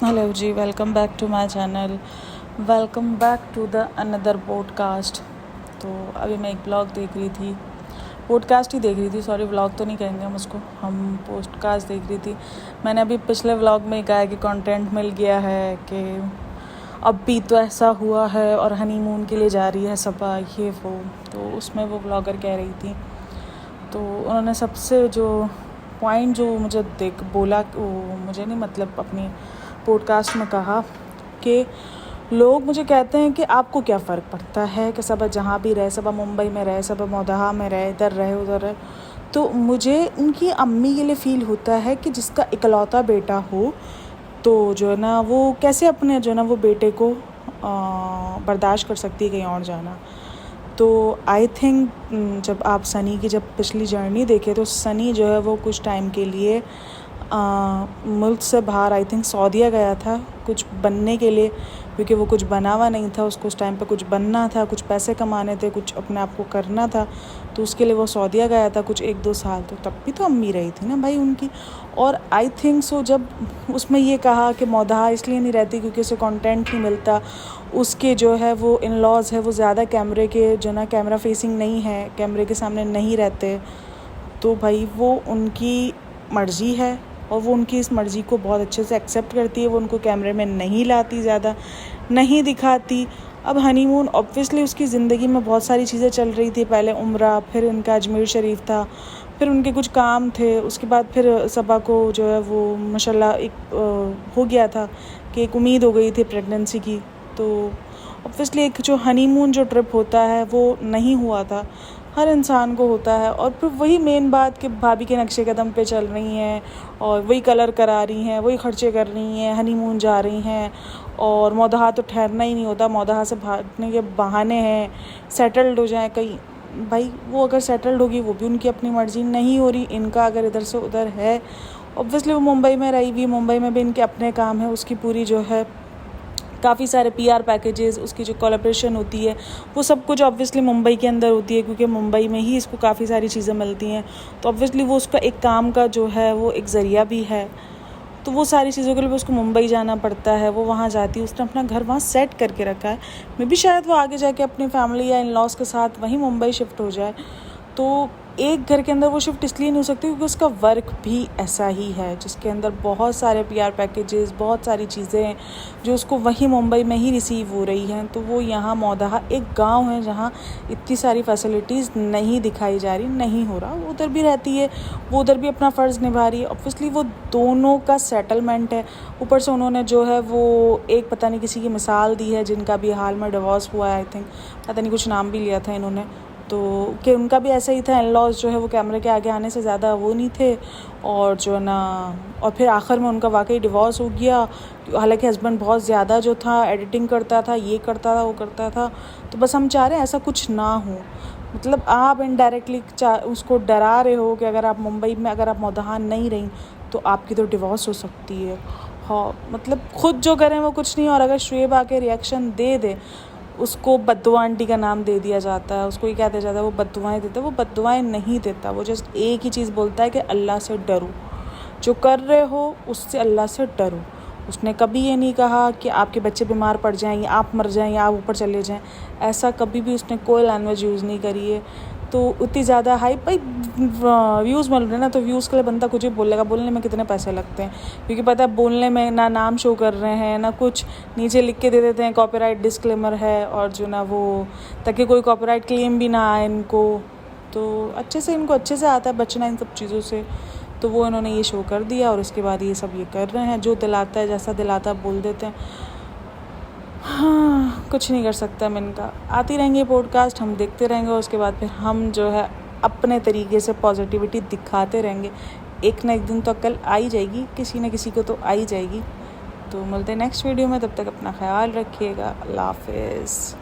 Hello जी, welcome back to my channel. Welcome back to the another podcast. तो अभी मैं एक ब्लॉग देख रही थी, पॉडकास्ट ही देख रही थी, सॉरी व्लॉग तो नहीं कहेंगे हम उसको, हम पॉडकास्ट देख रही थी। मैंने अभी पिछले व्लॉग में कहा कि कंटेंट मिल गया है कि अब भी तो ऐसा हुआ है और हनीमून के लिए जा रही है सबा, ये वो। तो उसमें वो ब्लॉगर कह रही थी, तो उन्होंने सबसे जो पॉइंट जो मुझे बोला, वो मुझे नहीं मतलब अपनी पॉडकास्ट में कहा कि लोग मुझे कहते हैं कि आपको क्या फ़र्क पड़ता है कि सब जहाँ भी रहे, सब मुंबई में रहे, सब मोदहा में रहे, इधर रहे उधर रहे। तो मुझे उनकी अम्मी के लिए फ़ील होता है कि जिसका इकलौता बेटा हो तो जो है ना वो कैसे अपने जो है ना वो बेटे को बर्दाश्त कर सकती है कहीं और जाना। तो आई थिंक जब आप सनी की जब पिछली जर्नी देखे तो सनी जो है वो कुछ टाइम के लिए मुल्क से बाहर आई थिंक सऊदीया गया था कुछ बनने के लिए, क्योंकि वो कुछ बना हुआ नहीं था, उसको उस टाइम पे कुछ बनना था, कुछ पैसे कमाने थे, कुछ अपने आप को करना था। तो उसके लिए वो सऊदीया गया था कुछ 1-2 साल। तो तब भी तो अम्मी रही थी ना भाई उनकी। और आई थिंक सो जब उसमें ये कहा कि मोदहा इसलिए नहीं रहती क्योंकि उसे कंटेंट नहीं मिलता, उसके जो है वो इन लॉज है वो ज़्यादा कैमरे के जो ना कैमरा फेसिंग नहीं है, कैमरे के सामने नहीं रहते। तो भाई वो उनकी मर्ज़ी है और वो उनकी इस मर्ज़ी को बहुत अच्छे से एक्सेप्ट करती है। वो उनको कैमरे में नहीं लाती, ज़्यादा नहीं दिखाती। अब हनीमून ऑब्वियसली उसकी ज़िंदगी में बहुत सारी चीज़ें चल रही थी, पहले उम्रा, फिर उनका अजमेर शरीफ था, फिर उनके कुछ काम थे, उसके बाद फिर सबा को जो है वो माशाल्लाह एक हो गया था कि एक उम्मीद हो गई थी प्रेगनेंसी की। तो ऑब्वियसली एक जो हनीमून जो ट्रिप होता है वो नहीं हुआ था, हर इंसान को होता है। और फिर वही मेन बात कि भाभी के नक्शे कदम पे चल रही हैं और वही कलर करा रही हैं, वही खर्चे कर रही हैं, हनीमून जा रही हैं। और मोदहा तो ठहरना ही नहीं होता, मोदहा से भागने के बहाने हैं, सेटल्ड हो जाए कहीं। भाई वो अगर सेटल्ड होगी वो भी उनकी अपनी मर्ज़ी, नहीं हो रही इनका अगर इधर से उधर है। ऑब्वियसली वो मुंबई में रही हुई, मुंबई में भी इनके अपने काम है, उसकी पूरी जो है काफ़ी सारे पीआर पैकेजेस, उसकी जो कोलैबोरेशन होती है वो सब कुछ ऑब्वियसली मुंबई के अंदर होती है, क्योंकि मुंबई में ही इसको काफ़ी सारी चीज़ें मिलती हैं। तो ऑब्वियसली वो उसका एक काम का जो है वो एक ज़रिया भी है। तो वो सारी चीज़ों के लिए उसको मुंबई जाना पड़ता है, वो वहाँ जाती है, उसने अपना घर वहाँ सेट करके रखा है। मे बी शायद वो आगे जाके अपनी फैमिली या इन लॉज के साथ वहीं मुंबई शिफ्ट हो जाए। तो एक घर के अंदर वो शिफ्ट इसलिए नहीं हो सकती क्योंकि उसका वर्क भी ऐसा ही है, जिसके अंदर बहुत सारे पीआर पैकेजेस, बहुत सारी चीज़ें हैं जो उसको वहीं मुंबई में ही रिसीव हो रही हैं। तो वो यहाँ मोदहा एक गांव है जहाँ इतनी सारी फैसिलिटीज़ नहीं दिखाई जा रही, नहीं हो रहा। वो उधर भी रहती है, वो उधर भी अपना फ़र्ज़ निभा रही है। ऑब्वियसली वो दोनों का सेटलमेंट है। ऊपर से उन्होंने जो है वो एक पता नहीं किसी की मिसाल दी है जिनका भी हाल में डिवोर्स हुआ है, आई थिंक पता नहीं कुछ नाम भी लिया था इन्होंने, तो कि उनका भी ऐसा ही था। इन लॉज जो है वो कैमरे के आगे आने से ज़्यादा वो नहीं थे, और जो ना और फिर आखिर में उनका वाकई डिवोर्स हो गया। हालांकि हस्बैंड बहुत ज़्यादा जो था एडिटिंग करता था, ये करता था, वो करता था। तो बस हम चाह रहे हैं ऐसा कुछ ना हो। मतलब आप इनडायरेक्टली उसको डरा रहे हो कि अगर आप मुंबई में अगर आप मोदहा नहीं रही तो आपकी तो डिवोर्स हो सकती है। हाँ, मतलब खुद जो करें वो कुछ नहीं, और अगर शुएब आके रिएक्शन दे दे, उसको बद्दुआ आंटी का नाम दे दिया जाता है, उसको ये क्या दिया जाता है, वो बद्दुआएं देता है। वो बद्दुआएं नहीं देता, वो जस्ट एक ही चीज़ बोलता है कि अल्लाह से डरो, जो कर रहे हो उससे अल्लाह से डरो। उसने कभी ये नहीं कहा कि आपके बच्चे बीमार पड़ जाएं या आप मर जाएं या आप ऊपर चले जाएं, ऐसा कभी भी उसने कोई लैंग्वेज यूज़ नहीं करी है। तो उतनी ज़्यादा हाई भाई व्यूज़ मिल रहे हैं ना, तो व्यूज़ के लिए बंदा कुछ भी बोलेगा। बोलने में कितने पैसे लगते हैं, क्योंकि पता है बोलने में ना नाम शो कर रहे हैं ना कुछ, नीचे लिख के दे देते हैं कॉपीराइट डिस्क्लेमर है, और जो ना वो ताकि कोई कॉपीराइट क्लेम भी ना आए इनको। तो इनको अच्छे से आता है बचना इन सब चीज़ों से। तो वो इन्होंने ये शो कर दिया और उसके बाद ये सब ये कर रहे हैं, जो दिलाता है जैसा दिलाता है बोल देते हैं। हाँ, कुछ नहीं कर सकता मैं इनका। आती रहेंगी पॉडकास्ट, हम देखते रहेंगे, और उसके बाद फिर हम जो है अपने तरीके से पॉजिटिविटी दिखाते रहेंगे। एक ना एक दिन तो अक्ल आ ही जाएगी, किसी न किसी को तो आ ही जाएगी। तो मिलते हैं नेक्स्ट वीडियो में, तब तक अपना ख्याल रखिएगा। अल्लाह हाफिज़।